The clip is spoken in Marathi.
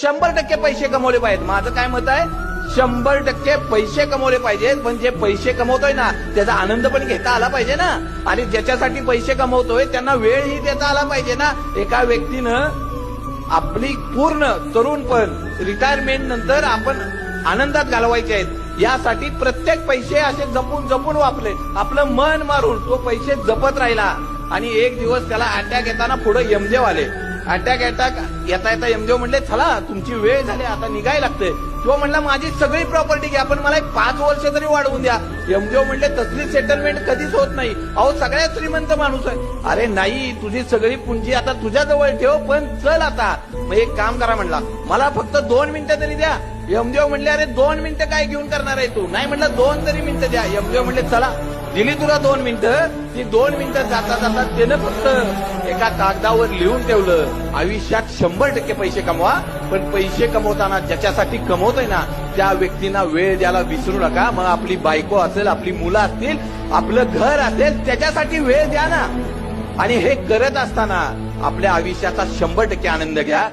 100% पैसे कमवले पाहिजेत. माझं काय मत आहे, 100% पैसे कमवले पाहिजेत. पण जे पैसे कमवतोय ना त्याचा आनंद पण घेता आला पाहिजे ना. आणि ज्याच्यासाठी पैसे कमवतोय त्यांना वेळही देता आला पाहिजे ना. एका व्यक्तीनं आपली पूर्ण तरुणपण रिटायरमेंट नंतर आपण आनंदात घालवायचे आहेत, यासाठी प्रत्येक पैसे असे जपून जपून वापरले, आपलं मन मारून तो पैसे जपत राहिला. आणि एक दिवस त्याला अटॅक येताना पुढे यमदेव आले. अटॅक येता येता यमदेव म्हणले, चला तुमची वेळ झाली, आता निघायला लागतंय. तो म्हणला, माझी सगळी प्रॉपर्टी घ्या, पण मला 5 वर्ष तरी वाढवून द्या. यमदेव म्हणले, तसली सेटलमेंट कधीच होत नाही, अहो सगळ्यात श्रीमंत माणूस आहे. अरे नाही, तुझी सगळी पुंजी आता तुझ्याजवळ ठेव, पण चल आता. मग एक काम करा म्हणला, मला फक्त 2 मिनिटं तरी द्या. यमदेव म्हणले, अरे 2 मिनिटं काय घेऊन करणार आहे तू? नाही म्हणलं, 2 तरी मिनिटं द्या. यमदेव म्हणले, चला दिली तुला 2 मिनिटं. ती 2 मिनिटं जाता जाता त्यानं फक्त एका कागदावर लिहून ठेवलं, आयुष्यात 100% पैसे कमवा, पण पैसे कमवताना ज्याच्यासाठी कमवतोय ना त्या व्यक्तींना वेळ द्यायला विसरू नका. मग आपली बायको असेल, आपली मुलं असतील, आपलं घर असेल, त्याच्यासाठी वेळ द्या ना. आणि हे करत असताना आपल्या आयुष्याचा 100% आनंद घ्या.